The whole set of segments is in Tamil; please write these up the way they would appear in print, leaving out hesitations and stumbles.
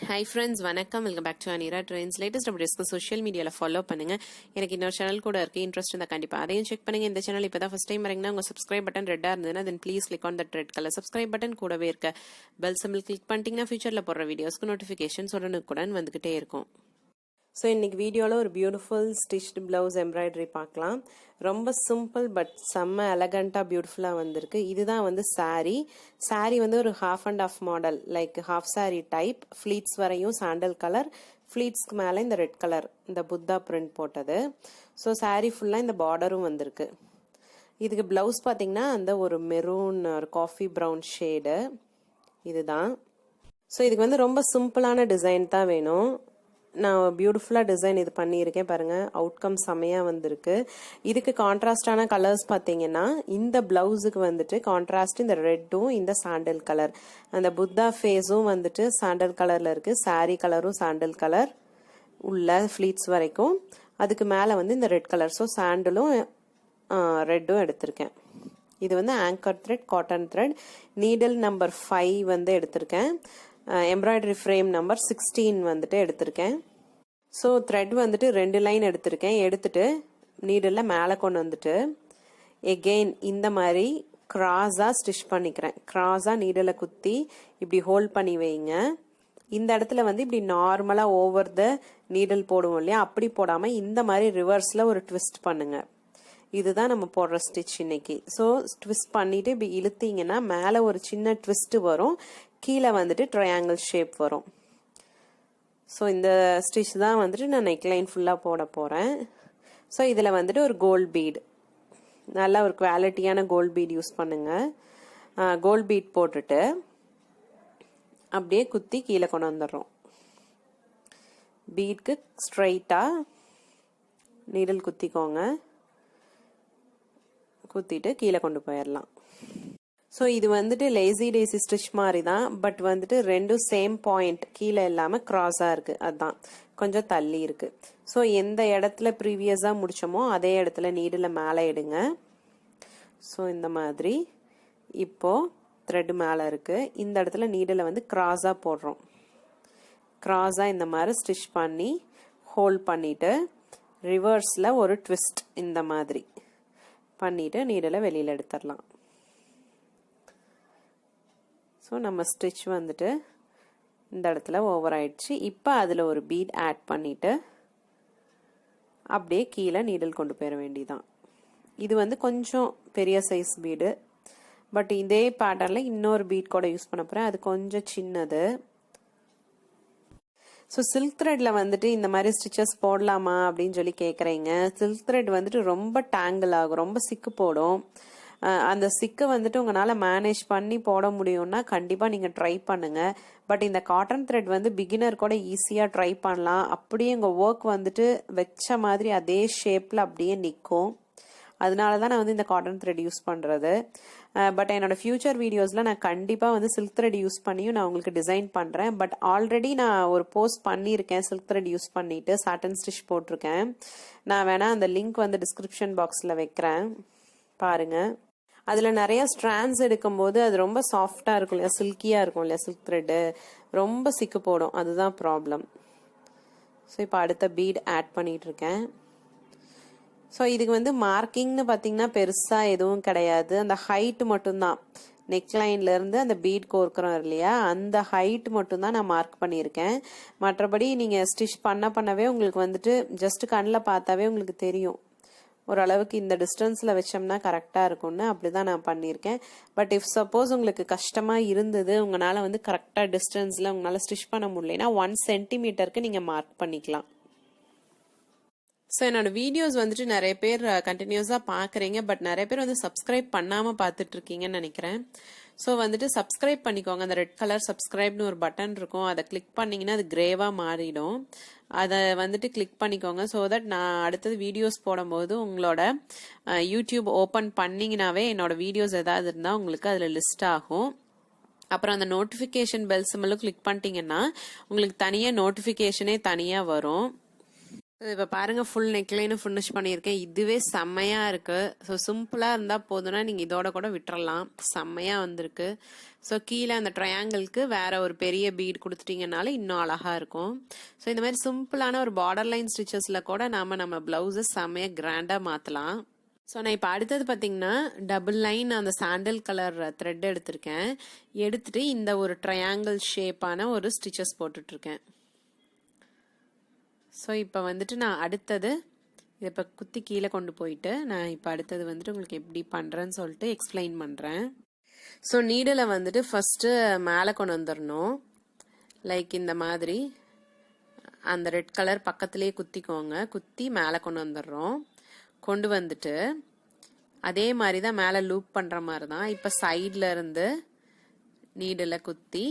Hi friends, வணக்கம். Welcome back to Anira Trendz. Latest அப்டேட்ஸ்க்கு சோஷியல் மீடியால ஃபாலோ பண்ணுங்க. எனக்கு இன்னொரு சேனல் கூட இருக்கு, இன்ட்ரெஸ்ட் இருந்தா கண்டிப்பா அதையும் செக் பண்ணுங்க. இந்த சேனல் இப்பதான் ஃபர்ஸ்ட் டைம் வரீங்கன்னா உங்க சப்ஸ்கிரைப் பட்டன் ரெட்டா இருந்ததுன்னா then please click on that red colour subscribe button. கூடவே இருக்க பெல் சிம்பிள் கிளிக் பண்ணிட்டீங்கன்னா ஃபியூச்சர்ல போடுற வீடியோஸ்க்கு நோட்டிஃபிகேஷன்ஸ் உடனுக்குடன் வந்துகிட்டே இருக்கும். ஸோ இன்னைக்கு வீடியோவில் ஒரு பியூட்டிஃபுல் ஸ்டிச்டு பிளவுஸ் எம்ப்ராய்டரி பார்க்கலாம். ரொம்ப சிம்பிள் பட் செம்ம எலகண்ட்டாக பியூட்டிஃபுல்லாக வந்திருக்கு. இதுதான் வந்து சாரீ வந்து ஒரு half and half model, like half sari type. Fleets வரையும் சாண்டல் கலர், ஃப்ளீட்ஸ்க்கு மேலே இந்த ரெட் கலர் இந்த புத்தா பிரிண்ட் போட்டது. ஸோ சாரீ ஃபுல்லாக இந்த பார்டரும் வந்திருக்கு. இதுக்கு பிளவுஸ் பார்த்தீங்கன்னா அந்த ஒரு மெரூன் ஒரு காஃபி ப்ரௌன் ஷேடு இதுதான். ஸோ இதுக்கு வந்து ரொம்ப சிம்பிளான டிசைன் தான் வேணும். நான் பியூட்டிஃபுல்லாக டிசைன் இது பண்ணியிருக்கேன் பாருங்க, அவுட்கம் செம்மையாக வந்திருக்கு. இதுக்கு கான்ட்ராஸ்டான கலர்ஸ் பார்த்தீங்கன்னா இந்த பிளவுஸுக்கு வந்துட்டு கான்ட்ராஸ்ட் இந்த ரெட்டும் இந்த சாண்டல் கலர், அந்த புத்தா ஃபேஸும் வந்துட்டு சாண்டல் கலர்ல இருக்கு. சாரீ கலரும் சாண்டல் கலர் உள்ள ஃப்ளீட்ஸ் வரைக்கும். அதுக்கு மேலே வந்து இந்த ரெட் கலர், ஸோ சாண்டலும் ரெட்டும் எடுத்திருக்கேன். இது வந்து ஆங்கர் த்ரெட், காட்டன் த்ரெட், நீடல் நம்பர் 5 வந்து எடுத்திருக்கேன். எம்ப்ராய்டரி ஃப்ரேம் நம்பர் 16 வந்துட்டு எடுத்திருக்கேன். ஸோ த்ரெட் வந்துட்டு 2 லைன் எடுத்திருக்கேன். எடுத்துட்டு நீடலில் மேலே கொண்டு வந்துட்டு எகெயின் இந்த மாதிரி கிராஸாக ஸ்டிச் பண்ணிக்கிறேன். கிராஸாக நீடலை குத்தி இப்படி ஹோல்ட் பண்ணி வைங்க. இந்த இடத்துல வந்து இப்படி நார்மலாக ஓவர் த நீடல் போடுவோம் இல்லையா, அப்படி போடாமல் இந்த மாதிரி ரிவர்ஸில் ஒரு ட்விஸ்ட் பண்ணுங்க. இதுதான் நம்ம போடுற ஸ்டிச் இன்னைக்கு. ஸோ ட்விஸ்ட் பண்ணிட்டு இப்படி இழுத்தீங்கன்னா மேலே ஒரு சின்ன ட்விஸ்ட் வரும், கீழே வந்துட்டு ட்ரையாங்கிள் ஷேப் வரும். ஸோ இந்த ஸ்டிச் தான் வந்துட்டு நான் நெக்லைன் ஃபுல்லாக போட போகிறேன். ஸோ இதில் வந்துட்டு ஒரு கோல்ட் பீட், நல்ல ஒரு குவாலிட்டியான கோல்ட் பீட் யூஸ் பண்ணுங்க. கோல்ட் பீட் போட்டுட்டு அப்படியே குத்தி கீழே கொண்டு வந்துடுறோம். பீட்க்கு ஸ்ட்ரைட்டாக நீடில் குத்திக்கோங்க, குத்திட்டு கீழே கொண்டு போயிடலாம். ஸோ இது வந்துட்டு லேசி டேசி ஸ்டிச் மாதிரி தான், பட் வந்துட்டு ரெண்டும் சேம் பாயிண்ட், கீழே இல்லாமல் கிராஸாக இருக்குது, அதுதான் கொஞ்சம் தள்ளி இருக்கு. ஸோ எந்த இடத்துல ப்ரீவியஸாக முடிச்சோமோ அதே இடத்துல நீடில் மேலே எடுங்க. ஸோ இந்த மாதிரி இப்போ த்ரெட் மேலே இருக்கு, இந்த இடத்துல நீடில் வந்து கிராஸாக போடுறோம். கிராஸாக இந்த மாதிரி ஸ்டிச் பண்ணி ஹோல்ட் பண்ணிட்டு ரிவர்ஸில் ஒரு ட்விஸ்ட் இந்த மாதிரி பண்ணிட்டு நீடில் வெளியில் எடுத்துடலாம். ஸோ நம்ம ஸ்டிச் வந்துட்டு இந்த இடத்துல ஓவர் ஆயிடுச்சு. இப்போ அதில் ஒரு பீட் ஆட் பண்ணிட்டு அப்படியே கீழே நீடில் கொண்டு போயிட வேண்டியதான். இது வந்து கொஞ்சம் பெரிய சைஸ் பீடு, பட் இதே பேட்டர்னில் இன்னொரு பீட் கூட யூஸ் பண்ண போகிறேன், அது கொஞ்சம் சின்னது. ஸோ சில்க் த்ரெட்டில் வந்துட்டு இந்த மாதிரி ஸ்டிச்சஸ் போடலாமா அப்படின்னு சொல்லி கேட்குறீங்க. சில்க் த்ரெட் வந்துட்டு ரொம்ப டேங்கிள் ஆகும், ரொம்ப சிக்கு போடும். அந்த சிக்கை வந்துட்டு உங்களால் மேனேஜ் பண்ணி போட முடியும்னா கண்டிப்பாக நீங்கள் ட்ரை பண்ணுங்கள். பட் இந்த காட்டன் த்ரெட் வந்து பிகினர் கூட ஈஸியாக ட்ரை பண்ணலாம். அப்படியே உங்கள் ஒர்க் வந்துட்டு வச்ச மாதிரி அதே ஷேப்பில் அப்படியே நிற்கும். அதனால தான் நான் வந்து இந்த காட்டன் த்ரெட் யூஸ் பண்ணுறது. பட் என்னோட ஃபியூச்சர் வீடியோஸில் நான் கண்டிப்பாக வந்து சில்க் த்ரெட் யூஸ் பண்ணியும் நான் உங்களுக்கு டிசைன் பண்ணுறேன். பட் ஆல்ரெடி நான் ஒரு போஸ்ட் பண்ணியிருக்கேன் சில்க் த்ரெட் யூஸ் பண்ணிட்டு சாட்டன் ஸ்டிச் போட்டிருக்கேன். நான் வேணா அந்த லிங்க் வந்து டிஸ்கிரிப்ஷன் பாக்ஸில் வைக்கிறேன், பாருங்க. அதில் நிறைய ஸ்ட்ராண்ட்ஸ் எடுக்கும்போது அது ரொம்ப சாஃப்டாக இருக்கும் இல்லையா, சில்கியாக இருக்கும் இல்லையா, சில்க் த்ரெட்டு ரொம்ப சிக்கு போடும், அதுதான் ப்ராப்ளம். ஸோ இப்போ அடுத்த பீட் ஆட் பண்ணிட்டு இருக்கேன். ஸோ இதுக்கு வந்து மார்க்கிங்னு பார்த்தீங்கன்னா பெருசாக எதுவும் கிடையாது, அந்த ஹைட் மட்டும்தான். நெக்லைன்லேருந்து அந்த பீட் கோர்க்குறோம் இல்லையா, அந்த ஹைட் மட்டும்தான் நான் மார்க் பண்ணியிருக்கேன். மற்றபடி நீங்கள் ஸ்டிச் பண்ணவே உங்களுக்கு வந்துட்டு ஜஸ்ட் கண்ணில் பார்த்தாவே உங்களுக்கு தெரியும் ஓரளவுக்கு இந்த டிஸ்டன்ஸில் வச்சோம்னா கரெக்டாக இருக்கும்னு, அப்படிதான் நான் பண்ணியிருக்கேன். பட் இஃப் சப்போஸ் உங்களுக்கு கஷ்டமாக இருந்தது, உங்களால் வந்து கரெக்டாக டிஸ்டன்ஸில் உங்களால் ஸ்டிச் பண்ண முடியலன்னா 1 சென்டிமீட்டருக்கு நீங்கள் மார்க் பண்ணிக்கலாம். ஸோ என்னோட வீடியோஸ் வந்துட்டு நிறைய பேர் கண்டினியூஸாக பார்க்குறீங்க, பட் நிறைய பேர் வந்து சப்ஸ்கிரைப் பண்ணாமல் பார்த்துட்டு இருக்கீங்கன்னு நினைக்கிறேன். ஸோ வந்துட்டு சப்ஸ்கிரைப் பண்ணிக்கோங்க. அந்த ரெட் கலர் சப்ஸ்கிரைப்னு ஒரு பட்டன் இருக்கும், அதை கிளிக் பண்ணிங்கன்னா அது கிரேவாக மாறிடும். அதை வந்துட்டு கிளிக் பண்ணிக்கோங்க. ஸோ தட் நான் அடுத்தது வீடியோஸ் போடும்போது உங்களோட யூடியூப் ஓப்பன் பண்ணிங்கனாவே என்னோட வீடியோஸ் ஏதாவது இருந்தால் உங்களுக்கு அதில் லிஸ்ட் ஆகும். அப்புறம் அந்த நோட்டிஃபிகேஷன் பெல் சிம்பலும் கிளிக் பண்ணிட்டீங்கன்னா உங்களுக்கு தனியாக நோட்டிஃபிகேஷனே தனியாக வரும். இப்போ பாருங்க ஃபுல் நெக்லைனும் ஃபினிஷ் பண்ணியிருக்கேன். இதுவே செம்மையா இருக்கு. ஸோ சிம்பிளா இருந்தா போதும்னா நீங்க இதோட கூட விட்டுறலாம். செம்மையா வந்திருக்கு. ஸோ கீழே அந்த ட்ரையாங்கிள்க்கு வேற ஒரு பெரிய பீட் கொடுத்துட்டீங்கனால இன்னும் அழகா இருக்கும். ஸோ இந்த மாதிரி சிம்பிளான ஒரு பார்டர் லைன் ஸ்டிச்சஸ்ல கூட நம்ம பிளவுஸை செம்மையா கிராண்டா மாத்தலாம். ஸோ நான் இப்போ அடுத்தது பார்த்தீங்கன்னா டபுள் லைன் அந்த சாண்டல் கலர் த்ரெட் எடுத்திருக்கேன். எடுத்துட்டு இந்த ஒரு ட்ரையாங்கிள் ஷேப்பான ஒரு ஸ்டிச்சஸ் போட்டுட்டு இருக்கேன். ஸோ இப்போ வந்துட்டு நான் அடுத்தது இதை இப்போ குத்தி கீழே கொண்டு போயிட்டு நான் இப்போ அடுத்தது வந்துட்டு உங்களுக்கு எப்படி பண்ணுறேன்னு சொல்லிட்டு எக்ஸ்பிளைன் பண்ணுறேன். ஸோ நீடில் வந்துட்டு ஃபஸ்ட்டு மேலே கொண்டு வந்துடணும். லைக் இந்த மாதிரி அந்த ரெட் கலர் பக்கத்துலேயே குத்திக்கோங்க. குத்தி மேலே கொண்டு வந்துடுறோம். கொண்டு வந்துட்டு அதே மாதிரி தான் மேலே லூப் பண்ணுற மாதிரி தான் இப்போ சைடில் இருந்து நீடில் குத்தி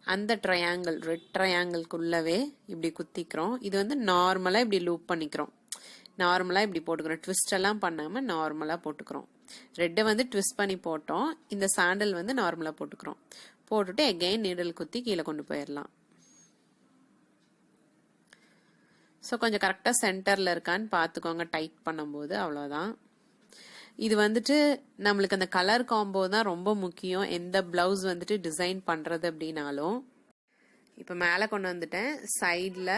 அந்த ட்ரையாங்கிள் ரெட் ட்ரையாங்கிள்குள்ளவே இப்படி குத்திக்கிறோம். இது வந்து நார்மலாக இப்படி லூப் பண்ணிக்கிறோம். நார்மலாக இப்படி போட்டுக்கிறோம். ட்விஸ்ட் எல்லாம் பண்ணாமல் நார்மலாக போட்டுக்கிறோம். ரெட்டை வந்து ட்விஸ்ட் பண்ணி போட்டோம். இந்த சாண்டல் வந்து நார்மலாக போட்டுக்கிறோம். போட்டுட்டு எகைன் நீடல் குத்தி கீழே கொண்டு போயிடலாம். ஸோ கொஞ்சம் கரெக்டாக சென்டரில் இருக்கான்னு பார்த்துக்கோங்க டைட் பண்ணும்போது. அவ்வளோதான். இது வந்துட்டு நம்மளுக்கு அந்த கலர் காம்போ தான் ரொம்ப முக்கியம் எந்த பிளவுஸ் வந்துட்டு டிசைன் பண்ணுறது அப்படின்னாலும். இப்போ மேலே கொண்டு வந்துட்டேன். சைடில்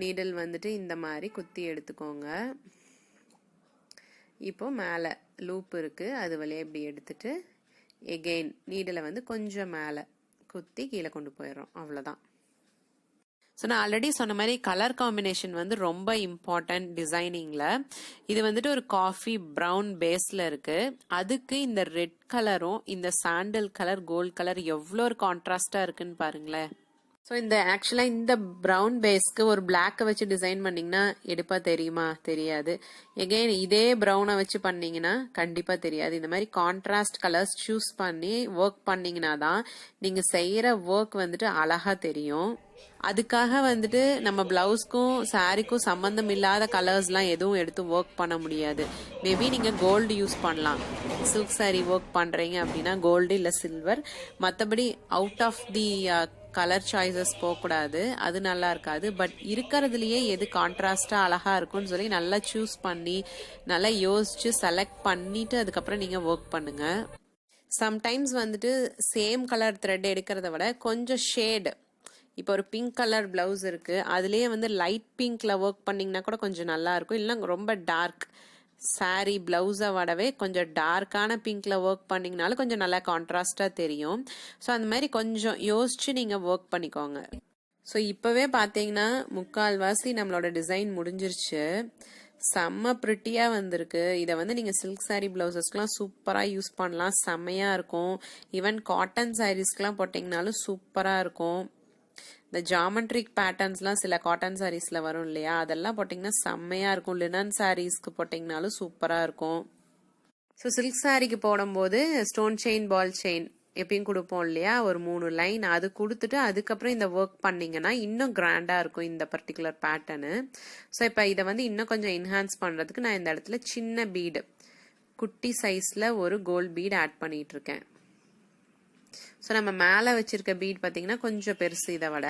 நீடில் வந்துட்டு இந்த மாதிரி குத்தி எடுத்துக்கோங்க. இப்போ மேலே லூப் இருக்குது, அது வழியாக இப்படி எடுத்துட்டு எகெயின் நீடில் வந்து கொஞ்சம் மேலே குத்தி கீழே கொண்டு போயிடுறோம். அவ்வளோதான். ஸோ நான் ஆல்ரெடி சொன்ன மாதிரி கலர் காம்பினேஷன் வந்து ரொம்ப இம்பார்ட்டன்ட் டிசைனிங்ல. இது வந்துட்டு ஒரு காஃபி ப்ரௌன் பேஸ்ல இருக்கு. அதுக்கு இந்த ரெட் கலரும் இந்த சாண்டல் கலர் கோல்ட் கலர் எவ்வளோ ஒரு கான்ட்ராஸ்டா இருக்குன்னு பாருங்களேன். ஸோ இந்த ஆக்சுவலா இந்த ப்ரௌன் பேஸ்க்கு ஒரு பிளாக்கை வச்சு டிசைன் பண்ணீங்கன்னா எடுப்பா தெரியுமா? தெரியாது. எகெயின் இதே ப்ரௌனை வச்சு பண்ணீங்கன்னா கண்டிப்பா தெரியாது. இந்த மாதிரி கான்ட்ராஸ்ட் கலர்ஸ் சூஸ் பண்ணி ஒர்க் பண்ணீங்கன்னா தான் நீங்க செய்யற ஒர்க் வந்துட்டு அழகா தெரியும். அதுக்காக வந்துட்டு நம்ம பிளவுஸ்க்கும் சாரிக்கும் சம்பந்தம் இல்லாத கலர்ஸ்லாம் எதுவும் எடுத்து ஒர்க் பண்ண முடியாது. மேபி நீங்க கோல்டு யூஸ் பண்ணலாம். சில்க் சாரி ஒர்க் பண்றீங்க அப்படின்னா கோல்டு இல்ல சில்வர். மற்றபடி out of the colour choices போகக்கூடாது. அது நல்லா இருக்காது. பட் இருக்கிறதுலயே எது கான்ட்ராஸ்டா அழகா இருக்கும்னு சொல்லி நல்லா சூஸ் பண்ணி நல்லா யோசிச்சு செலக்ட் பண்ணிட்டு அதுக்கப்புறம் நீங்க ஒர்க் பண்ணுங்க. சம்டைம்ஸ் வந்துட்டு சேம் கலர் த்ரெட் எடுக்கிறத விட கொஞ்சம் ஷேடு, இப்போ ஒரு பிங்க் கலர் பிளவுஸ் இருக்கு, அதுலயே வந்து லைட் பிங்க்ல ஒர்க் பண்ணீங்கன்னா கூட கொஞ்சம் நல்லா இருக்கும். இல்லைன்னா ரொம்ப டார்க் சாரி பிளவுஸை விடவே கொஞ்சம் டார்க்கான பிங்க்ல ஒர்க் பண்ணீங்கனாலும் கொஞ்சம் நல்லா கான்ட்ராஸ்டா தெரியும். ஸோ அந்த மாதிரி கொஞ்சம் யோசிச்சு நீங்க ஒர்க் பண்ணிக்கோங்க. ஸோ இப்பவே பாத்தீங்கன்னா முக்கால்வாசி நம்மளோட டிசைன் முடிஞ்சிருச்சு. செம்ம பிரிட்டியா வந்திருக்கு. இதை வந்து நீங்க சில்க் சாரி பிளவுசஸ்க்குலாம் சூப்பரா யூஸ் பண்ணலாம். செம்மையா இருக்கும். ஈவன் காட்டன் சாரீஸ்க்குலாம் போட்டீங்கனாலும் சூப்பரா இருக்கும். இந்த ஜாமெட்ரிக் பேட்டர்ன்ஸ்லாம் சில காட்டன் சாரீஸ்ல வரும் இல்லையா, அதெல்லாம் போட்டிங்கன்னா செம்மையா இருக்கும். லினன் சாரீஸ்க்கு போட்டிங்கனாலும் சூப்பரா இருக்கும். ஸோ சில்க் சாரிக்கு போடும்போது ஸ்டோன் செயின் பால் செயின் எப்பயும் கொடுப்போம் இல்லையா, ஒரு 3 லைன் அது கொடுத்துட்டு அதுக்கப்புறம் இந்த ஒர்க் பண்ணீங்கன்னா இன்னும் கிராண்டா இருக்கும் இந்த பர்டிகுலர் பேட்டர்னு. ஸோ இப்போ இதை வந்து இன்னும் கொஞ்சம் என்ஹான்ஸ் பண்றதுக்கு நான் இந்த இடத்துல சின்ன பீடு குட்டி சைஸ்ல ஒரு கோல்ட் பீட் ஆட் பண்ணிட்டு இருக்கேன். ஸோ நம்ம மேலே வச்சிருக்க பீட் பார்த்தீங்கன்னா கொஞ்சம் பெருசு. இதை விட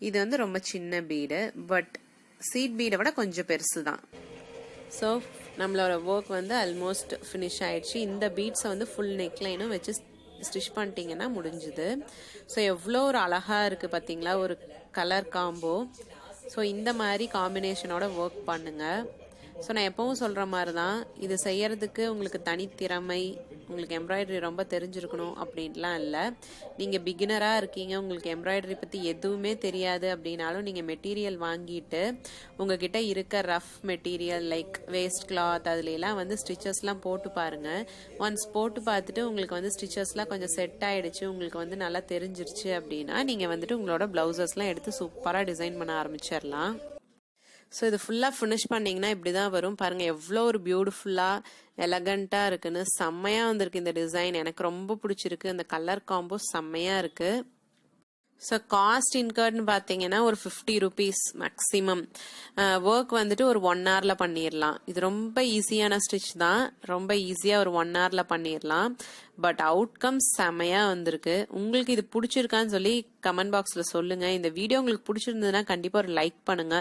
இது வந்து ரொம்ப சின்ன பீடு. பட் சீட் பீடை விட கொஞ்சம் பெருசு தான். ஸோ நம்மளோட ஒர்க் வந்து ஆல்மோஸ்ட் ஃபினிஷ் ஆயிடுச்சு. இந்த பீட்ஸை வந்து ஃபுல் நெக்லைனும் வச்சு ஸ்டிச் பண்ணிட்டீங்கன்னா முடிஞ்சுது. ஸோ எவ்வளோ ஒரு அழகா இருக்கு பார்த்தீங்களா ஒரு கலர் காம்போ. ஸோ இந்த மாதிரி காம்பினேஷனோட ஒர்க் பண்ணுங்க. ஸோ நான் எப்பவும் சொல்கிற மாதிரி தான், இது செய்யறதுக்கு உங்களுக்கு தனித்திறமை, உங்களுக்கு எம்ப்ராய்டரி ரொம்ப தெரிஞ்சிருக்கணும் அப்படின்லாம் இல்லை. நீங்கள் பிகினராக இருக்கீங்க, உங்களுக்கு எம்ப்ராய்டரி பற்றி எதுவுமே தெரியாது அப்படின்னாலும் நீங்கள் மெட்டீரியல் வாங்கிட்டு உங்ககிட்ட இருக்க rough material like waste cloth அதுலலாம் வந்து ஸ்டிச்சஸ்லாம் போட்டு பாருங்கள். ஒன்ஸ் போட்டு பார்த்துட்டு உங்களுக்கு வந்து ஸ்டிச்சஸ்லாம் கொஞ்சம் செட் ஆகிடுச்சு, உங்களுக்கு வந்து நல்லா தெரிஞ்சிருச்சு அப்படின்னா நீங்கள் வந்துட்டு உங்களோட ப்ளவுசஸ்லாம் எடுத்து சூப்பராக டிசைன் பண்ண ஆரம்பிச்சிடலாம். ஸோ இது ஃபுல்லாக ஃபினிஷ் பண்ணிங்கன்னா இப்படி தான் வரும். பாருங்கள் எவ்வளோ ஒரு பியூட்டிஃபுல்லாக எலகண்ட்டாக இருக்குன்னு. செம்மையாக வந்திருக்கு இந்த டிசைன். எனக்கு ரொம்ப பிடிச்சிருக்கு. அந்த கலர் காம்போ செம்மையாக இருக்குது. ஸோ காஸ்ட் இன்கர்ட்னு பார்த்தீங்கன்னா ஒரு 50 rupees மேக்ஸிமம். ஒர்க் வந்துட்டு ஒரு 1 hourல பண்ணிடலாம். இது ரொம்ப ஈஸியான ஸ்டிச் தான், ரொம்ப ஈஸியாக ஒரு 1 hourல பண்ணிடலாம். பட் அவுட்கம் செமையா வந்திருக்கு. உங்களுக்கு இது பிடிச்சிருக்கான்னு சொல்லி கமெண்ட் பாக்ஸ்ல சொல்லுங்க. இந்த வீடியோ உங்களுக்கு பிடிச்சிருந்ததுன்னா கண்டிப்பா ஒரு லைக் பண்ணுங்க.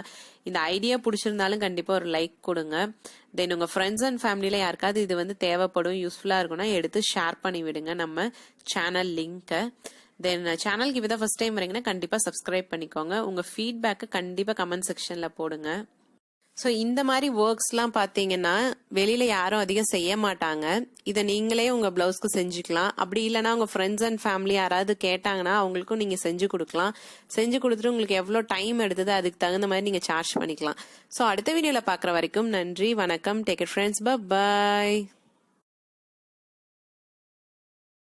இந்த ஐடியா பிடிச்சிருந்தாலும் கண்டிப்பா ஒரு லைக் கொடுங்க. தென் உங்க ஃப்ரெண்ட்ஸ் அண்ட் ஃபேமிலியில யாருக்காவது இது வந்து தேவைப்படும், யூஸ்ஃபுல்லா இருக்கும்னா எடுத்து ஷேர் பண்ணி விடுங்க நம்ம சேனல் லிங்கை. தென் சேனலுக்கு இப்பதான் ஃபர்ஸ்ட் டைம் வரீங்கன்னா கண்டிப்பா சப்ஸ்கிரைப் பண்ணிக்கோங்க. உங்க ஃபீட்பேக்கை கண்டிப்பா கமெண்ட் செக்ஷன்ல போடுங்க. ஸோ இந்த மாதிரி ஒர்க்ஸ்லாம் பார்த்தீங்கன்னா வெளியில யாரும் அதிகம் செய்ய மாட்டாங்க. இதை நீங்களே உங்க பிளவுஸ்க்கு செஞ்சுக்கலாம். அப்படி இல்லைன்னா உங்க ஃப்ரெண்ட்ஸ் அண்ட் ஃபேமிலி யாராவது கேட்டாங்கன்னா அவங்களுக்கும் நீங்க செஞ்சு கொடுக்கலாம். செஞ்சு கொடுத்துட்டு உங்களுக்கு எவ்வளோ டைம் எடுத்தது அதுக்கு தகுந்த மாதிரி நீங்க சார்ஜ் பண்ணிக்கலாம். ஸோ அடுத்த வீடியோல பார்க்குற வரைக்கும் நன்றி, வணக்கம், டேக் இட் ஃப்ரெண்ட்ஸ், பை.